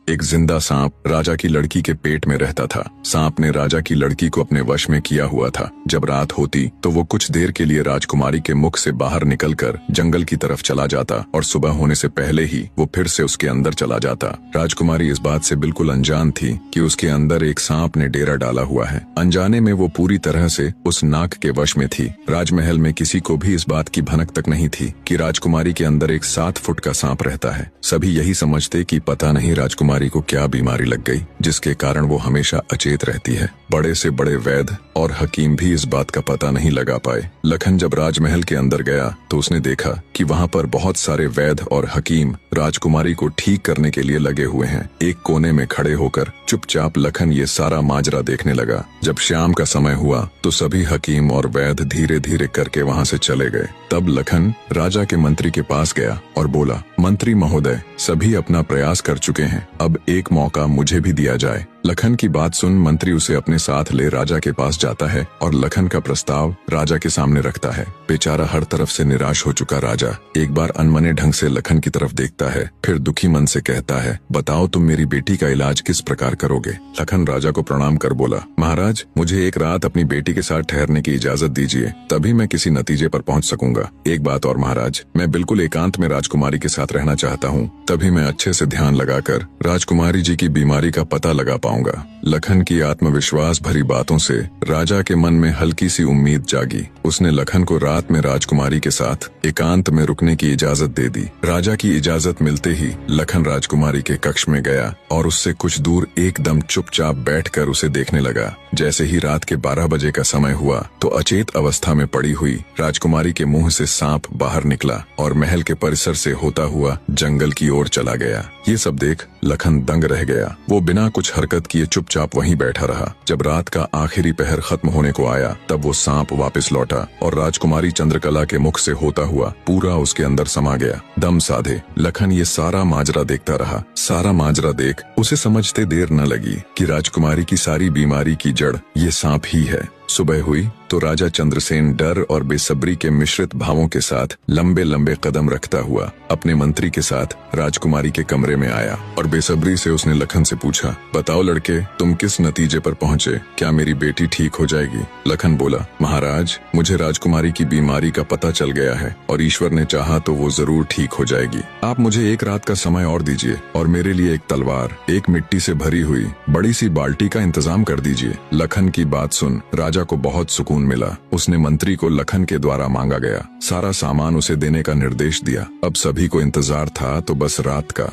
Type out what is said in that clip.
एक जिंदा सांप राजा की लड़की के पेट में रहता था। सांप ने राजा की लड़की को अपने वश में किया हुआ था। जब रात होती तो वो कुछ देर के लिए राजकुमारी के मुख से बाहर निकलकर जंगल की तरफ चला जाता और सुबह होने से पहले ही वो फिर से उसके अंदर चला जाता। राजकुमारी इस बात से बिल्कुल अनजान थी कि उसके अंदर एक सांप ने डेरा डाला हुआ है। अनजाने में वो पूरी तरह से उस नाग के वश में थी। राजमहल में किसी को भी इस बात की भनक तक नहीं थी कि राजकुमारी के अंदर एक 7 फुट का सांप रहता है। सभी यही समझते कि पता नहीं राजकुमारी को क्या बीमारी लग गई जिसके कारण वो हमेशा अचेत रहती है। बड़े से बड़े वैद्य और हकीम भी इस बात का पता नहीं लगा पाए। लखन जब राजमहल के अंदर गया तो उसने देखा कि वहाँ पर बहुत सारे वैद्य और हकीम राजकुमारी को ठीक करने के लिए लगे हुए हैं। एक कोने में खड़े होकर चुपचाप लखन ये सारा माजरा देखने लगा। जब शाम का समय हुआ तो सभी हकीम और वैद्य धीरे धीरे करके वहाँ से चले गए। तब लखन राजा के मंत्री के पास गया और बोला, मंत्री महोदय, सभी अपना प्रयास कर चुके हैं, अब एक मौका मुझे भी दिया जाए। लखन की बात सुन मंत्री उसे अपने साथ ले राजा के पास जाता है और लखन का प्रस्ताव राजा के सामने रखता है। बेचारा हर तरफ से निराश हो चुका राजा एक बार अनमने ढंग से लखन की तरफ देखता है, फिर दुखी मन से कहता है, बताओ तुम मेरी बेटी का इलाज किस प्रकार करोगे। लखन राजा को प्रणाम कर बोला, महाराज, मुझे एक रात अपनी बेटी के साथ ठहरने की इजाजत दीजिए, तभी मैं किसी नतीजे पर पहुंच सकूंगा। एक बात और महाराज, मैं बिल्कुल एकांत में राजकुमारी के साथ रहना चाहता हूँ, तभी मैं अच्छे से ध्यान लगाकर राजकुमारी जी की बीमारी का पता लगा पाऊंगा। लखन की आत्मविश्वास भरी बातों से राजा के मन में हल्की सी उम्मीद जागी। उसने लखन को रात में राजकुमारी के साथ एकांत में रुकने की इजाजत दे दी। राजा की इजाजत मिलते ही लखन राजकुमारी के कक्ष में गया और उससे कुछ दूर एकदम चुपचाप बैठकर उसे देखने लगा। जैसे ही रात के 12 बजे का समय हुआ तो अचेत अवस्था में पड़ी हुई राजकुमारी के मुंह से सांप बाहर निकला और महल के परिसर से होता हुआ जंगल की ओर चला गया। ये सब देख लखन दंग रह गया। वो बिना कुछ हरकत किए चुपचाप वहीं बैठा रहा। जब रात का आखिरी पहर खत्म होने को आया तब वो सांप वापस लौटा और राजकुमारी चंद्रकला के मुख से होता हुआ पूरा उसके अंदर समा गया। दम साधे लखन ये सारा माजरा देखता रहा। सारा माजरा देख उसे समझते देर न लगी कि राजकुमारी की सारी बीमारी की जड़ ये सांप ही है। सुबह हुई तो राजा चंद्रसेन डर और बेसब्री के मिश्रित भावों के साथ लंबे लंबे कदम रखता हुआ अपने मंत्री के साथ राजकुमारी के कमरे में आया और बेसब्री से उसने लखन से पूछा, बताओ लड़के, तुम किस नतीजे पर पहुंचे? क्या मेरी बेटी ठीक हो जाएगी? लखन बोला, महाराज, मुझे राजकुमारी की बीमारी का पता चल गया है और ईश्वर ने चाहा तो वो जरूर ठीक हो जाएगी। आप मुझे एक रात का समय और दीजिए और मेरे लिए एक तलवार, एक मिट्टी से भरी हुई बड़ी सी बाल्टी का इंतजाम कर दीजिए। लखन की बात सुन राजा को बहुत सुकून मिला। उसने मंत्री को लखन के द्वारा मांगा गया सारा सामान उसे देने का निर्देश दिया। अब सभी को इंतजार था तो बस रात का।